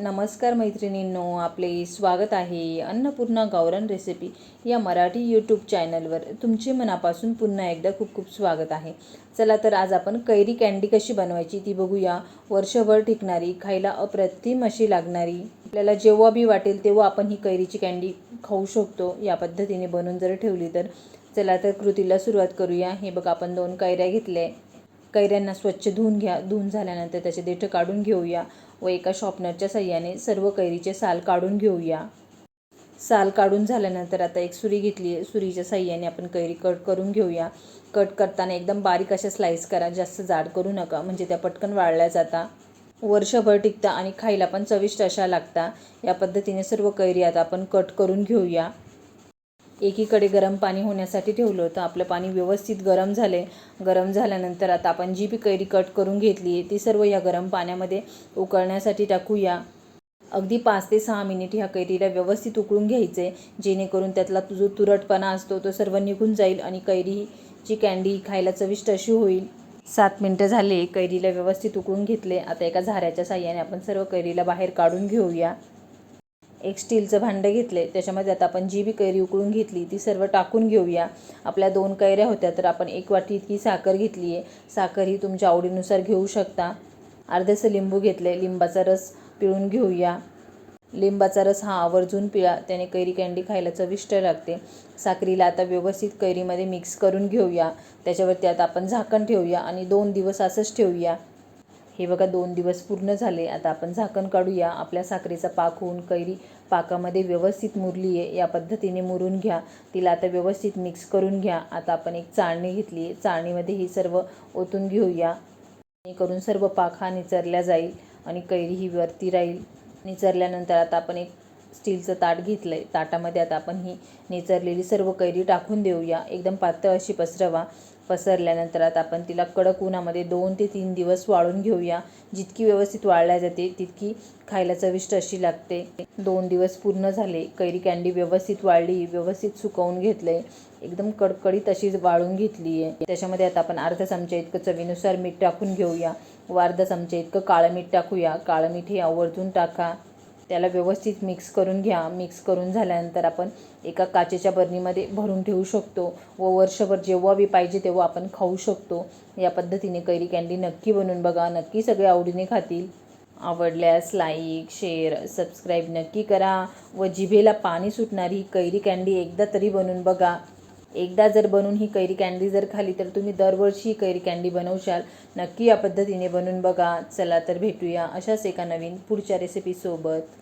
नमस्कार मैत्रिणींनो, आपले स्वागत आहे अन्नपूर्णा गावरान रेसिपी या मराठी यूट्यूब चॅनलवर. तुमचे मनापासून पुन्हा एकदा खूप खूप स्वागत आहे. चला तर आज आपण कैरी कँडी कशी बनवायची ती बघूया. वर्षभर टिकणारी, खायला अप्रतिम अशी लागणारी, आपल्याला जेव्हा बी वाटेल तेव्हा आपण ही कैरीची कँडी खाऊ शकतो या पद्धतीने बनवून जर ठेवली तर. चला तर कृतीला सुरुवात करूया. हे बघा, आपण 2 कैऱ्या घेतल्या. कैऱ्यांना स्वच्छ धुवून घ्या. धुवून झाल्यानंतर त्याचे देठ काढून घेऊया व एका शॉर्पनरच्या साहाय्याने सर्व कैरीचे साल काढून घेऊया. साल काढून झाल्यानंतर आता एक सुरी घेतली आहे. सुरीच्या साहाय्याने आपण कैरी कट करून घेऊया. कट करताना एकदम बारीक अशा स्लाइस करा, जास्त जाड करू नका, म्हणजे त्या पटकन वाळल्या जाता, वर्षभर टिकता आणि खायला पण चविष्ट अशा लागता. या पद्धतीने सर्व कैरी आता आपण कट करून घेऊया. एकीकडे गरम पाणी होण्यासाठी ठेवलं होतं. आपलं पाणी व्यवस्थित गरम झाले. गरम झाल्यानंतर आता आपण जी बी कैरी कट करून घेतली आहे ती सर्व या गरम पाण्यामध्ये उकळण्यासाठी टाकूया. अगदी 5 ते 6 मिनिट ह्या कैरीला व्यवस्थित उकळून घ्यायचे, जेणेकरून त्यातला जो तुरटपणा असतो तो सर्व निघून जाईल आणि कैरीची कँडी खायला चविष्ट अशी होईल. 7 मिनिटं झाले. कैरीला व्यवस्थित उकळून घेतले. आता एका झाऱ्याच्या साहाय्याने आपण सर्व कैरीला बाहेर काढून घेऊया. एक स्टीलचं भांडं घेतले. त्याच्यामध्ये आता आपण जी बी कैरी उकळून घेतली ती सर्व टाकून घेऊया. आपल्या 2 कैऱ्या होत्या तर आपण 1 वाटी इतकी साखर घेतली आहे. साखर ही तुमच्या आवडीनुसार घेऊ शकता. अर्धेसं लिंबू घेतले. लिंबाचा रस पिळून घेऊया. लिंबाचा रस हा आवर्जून पिळा, त्याने कैरी कँडी खायला चविष्ट लागते. साखरीला आता व्यवस्थित कैरीमध्ये मिक्स करून घेऊया. त्याच्यावरती आता आपण झाकण ठेवूया आणि 2 दिवस असंच ठेवूया. हे बघा, 2 दिवस पूर्ण झाले. आता आपण झाकण काढूया. आपल्या साखरेचा पाक होऊन कैरी पाकामध्ये व्यवस्थित मुरली आहे. या पद्धतीने मुरून घ्या. तिला आता व्यवस्थित मिक्स करून घ्या. आता आपण एक चाळणी घेतली आहे. चाळणीमध्ये ही सर्व ओतून घेऊया, जेणेकरून सर्व पाक हा निचरला जाईल आणि कैरी ही वरती राहील. निचरल्यानंतर आता आपण एक स्टीलचं ताट घेतलं आहे. ताटामध्ये आता आपण ही निचरलेली सर्व कैरी टाकून देऊया. एकदम पातळ अशी पसरवा. पसरल्यानंतर आता आपण तिला कडक उन्हामध्ये 2 ते 3 दिवस वाळून घेऊया. जितकी व्यवस्थित वाळल्या जाते तितकी खायला चविष्ट अशी लागते. 2 दिवस पूर्ण झाले. कैरी कँडी व्यवस्थित वाळली, व्यवस्थित सुकवून घेतले, एकदम कडकडीत अशी वाळून घेतली आहे. त्याच्यामध्ये आता आपण अर्धा चमचा इतकं चवीनुसार मीठ टाकून घेऊया व अर्धा चमचा इतकं काळं मीठ टाकूया. काळं मीठ हे आवर्जून टाका. त्याला व्यवस्थित मिक्स करून घ्या. मिक्स करून झाल्यानंतर आपण एका काचेच्या बरणीमध्ये भरून ठेवू शकतो व वर्षभर जेव्हा बी पाहिजे तेव्हा आपण खाऊ शकतो. या पद्धतीने कैरी कँडी नक्की बनवून बघा. नक्की सगळे आवडीने खातील. आवडल्यास लाईक, शेअर, सबस्क्राईब नक्की करा व जिभेला पाणी सुटणारी कैरी कँडी एकदा तरी बनवून बघा. एकदा जर बनवून ही कैरी कँडी जर खाली तर तुम्ही दरवर्षी कैरी कँडी बनवशाल. नक्की या पद्धतीने बनवून बघा. चला तर भेटूया अशाच एका नवीन पुढच्या रेसिपीसोबत.